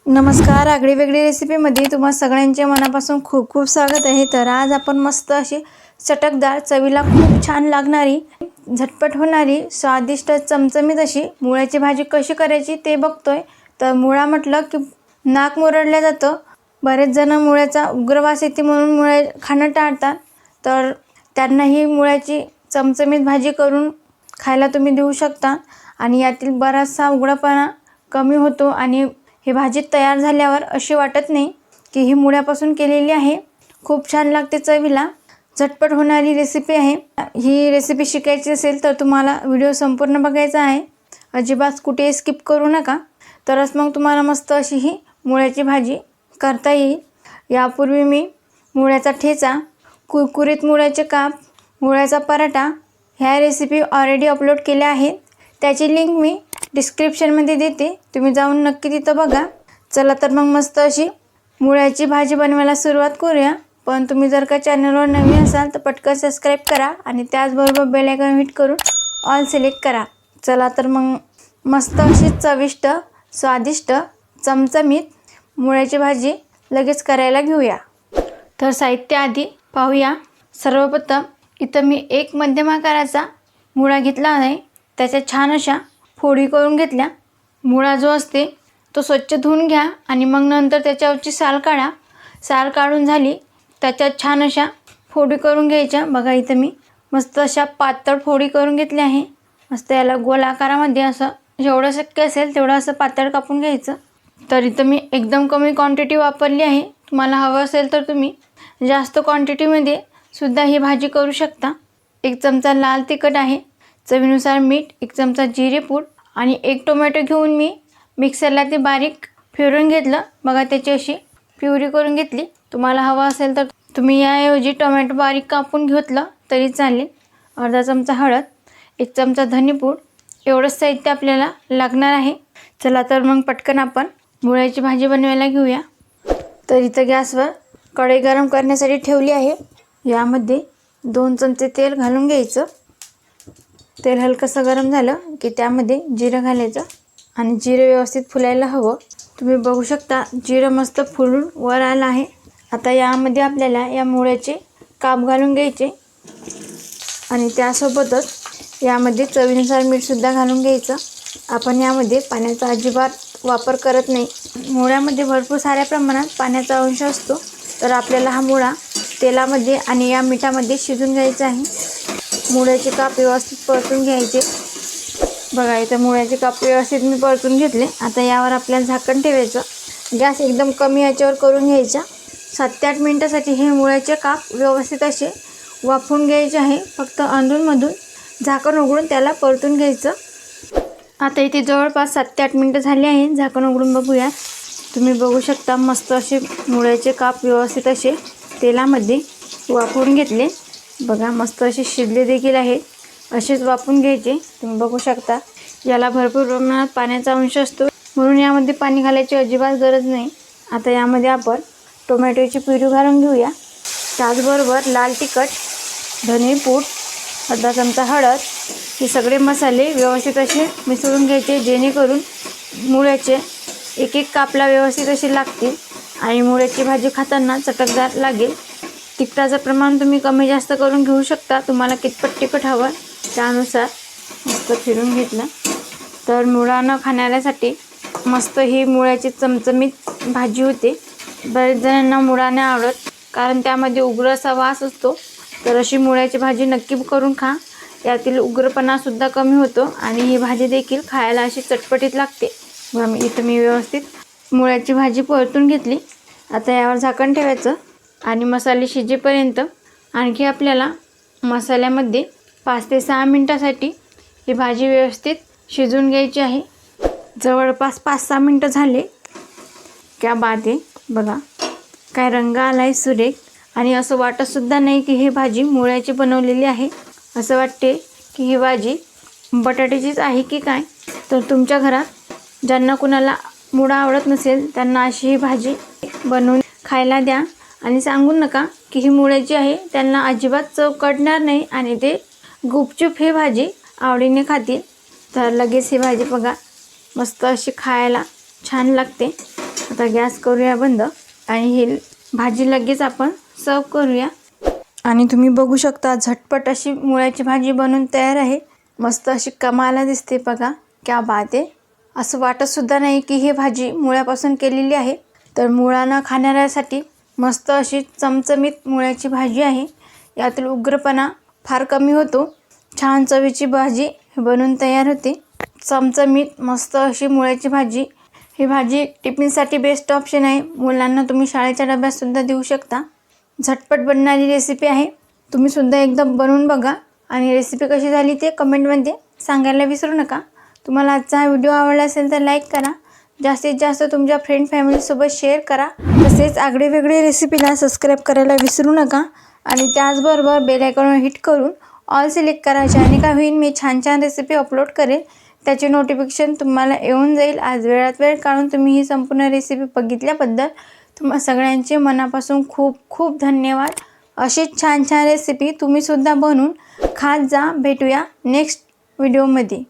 नमस्कार, आगळी वेगळी रेसिपीमध्ये तुम्हा सगळ्यांचे मनापासून खूप खूप स्वागत आहे। तर आज आपण मस्त अशी चटकदार, चवीला खूप छान लागणारी, झटपट होणारी, स्वादिष्ट चमचमीत अशी मुळ्याची भाजी कशी करायची ते बघतोय। तर मुळा म्हटलं की नाक मुरडलं जातं। बरेच जण मुळ्याचा उग्रवास येते म्हणून मुळे खाणं टाळतात। तर त्यांना ही मुळ्याची चमचमीत भाजी करून खायला तुम्ही देऊ शकता आणि यातील बराचसा उघडपणा कमी होतो आणि ही भाजी तयार झाल्यावर अशी वाटत नाही की ही मुळ्यापासून केलेली आहे। खूप छान लागते, चवीला झटपट होणारी रेसिपी आहे। ही रेसिपी शिकायची असेल तर तुम्हाला व्हिडिओ संपूर्ण बघायचा आहे, अजिबात कुठे स्किप करू नका। तरच मग तुम्हाला मस्त अशी ही मुळ्याची भाजी करता येईल। यापूर्वी मी मुळ्याचा ठेचा, कुरकुरीत मुळ्याचे काप, मुळ्याचा पराठा ह्या रेसिपी ऑलरेडी अपलोड केल्या आहेत। त्याची लिंक मी डिस्क्रिप्शनमध्ये देते, तुम्ही जाऊन नक्की तिथं बघा। चला तर मग मस्त अशी मुळ्याची भाजी बनवायला सुरुवात करूया। पण तुम्ही जर का चॅनलवर नवीन असाल तर पटकन सबस्क्राईब करा आणि त्याचबरोबर बेल आयकॉन हिट करून ऑल सिलेक्ट करा। चला तर मग मस्त अशी चविष्ट, स्वादिष्ट, चमचमीत मुळ्याची भाजी लगेच करायला घेऊया। तर साहित्य आधी पाहूया। सर्वप्रथम इथं मी एक मध्यम आकाराचा मुळा घेतला आहे, त्याच्या छान अशा फोडी करून घेतल्या। मुळा जो असते तो स्वच्छ धुवून घ्या आणि मग नंतर त्याच्यावरची साल काढा। साल काढून झाली त्याच्यात छान अशा फोडी करून घ्यायच्या। बघा इथं मी मस्त अशा पातळ फोडी करून घेतल्या आहे। मस्त याला गोल आकारामध्ये असं जेवढं शक्य असेल तेवढं असं पातळ कापून घ्यायचं। तर इथं मी एकदम कमी क्वांटिटी वापरली आहे, तुम्हाला हवं असेल तर तुम्ही जास्त क्वांटिटीमध्ये सुद्धा ही भाजी करू शकता। एक चमचा लाल तिखट आहे, चवीनुसार मीठ, एक चमचा जिरे पूड आणि एक टोमॅटो घेऊन मी मिक्सरला ते बारीक फिरवून घेतलं। बघा त्याची अशी प्युरी करून घेतली। तुम्हाला हवं असेल तर तुम्ही याऐवजी टोमॅटो बारीक कापून घेतलं तरी चालेल। अर्धा चमचा हळद, एक चमचा धनेपूड, एवढंच साहित्य आपल्याला लागणार आहे। चला तर मग पटकन आपण मुळ्याची भाजी बनवायला घेऊया। तर इथं गॅसवर कढई गरम करण्यासाठी ठेवली आहे। यामध्ये 2 चमचे तेल घालून घ्यायचं। तेल हलकंसं गरम झालं की त्यामध्ये जिरं घालायचं आणि जिरं व्यवस्थित फुलायला हवं। तुम्ही बघू शकता जिरं मस्त फुलून वर आलं आहे। आता यामध्ये आपल्याला या मुळ्याचे काप घालून घ्यायचे आणि त्यासोबतच यामध्ये चवीनुसार मीठसुद्धा घालून घ्यायचं। आपण यामध्ये पाण्याचा अजिबात वापर करत नाही। मुळ्यामध्ये भरपूर साऱ्या प्रमाणात पाण्याचा अंश असतो, तर आपल्याला हा मुळा तेलामध्ये आणि या मिठामध्ये शिजून घ्यायचा आहे। मुळ्याचे काप व्यवस्थित परतून घ्यायचे। बघा इथं मुळ्याचे काप व्यवस्थित मी परतून घेतले। आता यावर आपल्याला झाकण ठेवायचं। गॅस एकदम कमी याच्यावर करून घ्यायचा। 7 ते 8 मिनिटासाठी हे मुळ्याचे काप व्यवस्थित असे वाफवून घ्यायचे आहे। फक्त अधूनमधून झाकण उघडून त्याला परतून घ्यायचं। आता इथे जवळपास 7 ते 8 मिनिटं झाली आहे। झाकण उघडून बघूया। तुम्ही बघू शकता मस्त असे मुळ्याचे काप व्यवस्थित असे तेलामध्ये वाफवून घेतले। बघा मस्त असे शिजले देखील आहे, असेच वाफवून घ्यायचे। तुम्ही बघू शकता याला भरपूर प्रमाणात पाण्याचा अंश असतो, म्हणून यामध्ये पाणी घालायची अजिबात गरज नाही। आता यामध्ये आपण टोमॅटोची प्युरी घालून घेऊया। त्याचबरोबर लाल तिखट, धनेपूड, अर्धा चमचा हळद, हे सगळे मसाले व्यवस्थित असे मिसळून घ्यायचे, जेणेकरून मुळ्याचे एक एक कापला व्यवस्थित असे लागतील आणि मुळ्याची भाजी खाताना चटकदार लागेल। तिखटाचं प्रमाण तुम्ही कमी जास्त करून घेऊ शकता, तुम्हाला कितपत तिखट हवं त्यानुसार। मस्त फिरून घेतलं तर मुळा न खाणाऱ्यासाठी मस्त ही मुळ्याची चमचमीत भाजी होते। बरेच जणांना मुळा नाही आवडत, कारण त्यामध्ये उग्र असा वास असतो। तर अशी मुळ्याची भाजी नक्की करून खा, यातील उग्रपणासुद्धा कमी होतो आणि ही भाजी देखील खायला अशी चटपटीत लागते। इथं मी व्यवस्थित मुळ्याची भाजी परतून घेतली। आता यावर झाकण ठेवायचं आणि मसाले शिजेपर्यंत आणखी आपल्याला मसाल्यामध्ये 5 ते 6 मिनिटासाठी ही भाजी व्यवस्थित शिजून घ्यायची आहे। जवळपास 5-6 मिनिटं झाले। क्या बात आहे, बघा काय रंग आला आहे सुरेख, आणि असं वाटतसुद्धा नाही की ही भाजी मुळ्याची बनवलेली आहे। असं वाटते की ही भाजी बटाट्याचीच आहे की काय। तर तुमच्या घरात ज्यांना कुणाला मुळा आवडत नसेल त्यांना अशी ही भाजी बनवून खायला द्या आणि सांगून नका की ही मुळ्याची आहे। त्यांना अजिबात चव कळणार नाही आणि ते गुपचूप ही भाजी आवडीने खातील। तर लगेच ही भाजी बघा मस्त अशी खायला छान लागते। आता गॅस करूया बंद आणि ही भाजी लगेच आपण सर्व करूया। आणि तुम्ही बघू शकता झटपट अशी मुळ्याची भाजी बनून तयार आहे। मस्त अशी कमाला दिसते बघा, क्या बात आहे। असं वाटत सुद्धा नाही की ही भाजी मुळ्यापासून केलेली आहे। तर मुळांना खाणाऱ्यासाठी मस्त अशी चमचमीत मुळ्याची भाजी आहे। यातील उग्रपणा फार कमी होतो। छान चवीची भाजी बनून तयार होते। चमचमीत मस्त अशी मुळ्याची भाजी। ही भाजी टिफिनसाठी बेस्ट ऑप्शन आहे। मुलांना तुम्ही शाळेच्या डब्यात सुद्धा देऊ शकता। झटपट बनणारी रेसिपी आहे। तुम्ही सुद्धा एकदा बनवून बघा आणि रेसिपी कशी झाली ते कमेंटमध्ये सांगायला विसरू नका। तुम्हाला आजचा हा व्हिडिओ आवडला असेल तर लाईक करा, जास्तीत जास्त तुमच्या फ्रेंड फॅमिलीसोबत शेअर करा। तसेच आगळे वेगळे रेसिपीला सबस्क्राईब करायला विसरू नका आणि त्याचबरोबर बेल आयकॉनवर हिट करून ऑल सिलेक्ट करा, ज्याने काय होईल मी छान छान रेसिपी अपलोड करेल त्याचे नोटिफिकेशन तुम्हाला येऊन जाईल। आज वेळात वेळ काढून तुम्ही ही संपूर्ण रेसिपी बघितल्याबद्दल तुम्हा सगळ्यांचे मनापासून खूप खूप धन्यवाद। अशीच छान छान रेसिपी तुम्ही सुद्धा बनवून खात जा। भेटूया नेक्स्ट व्हिडिओमध्ये।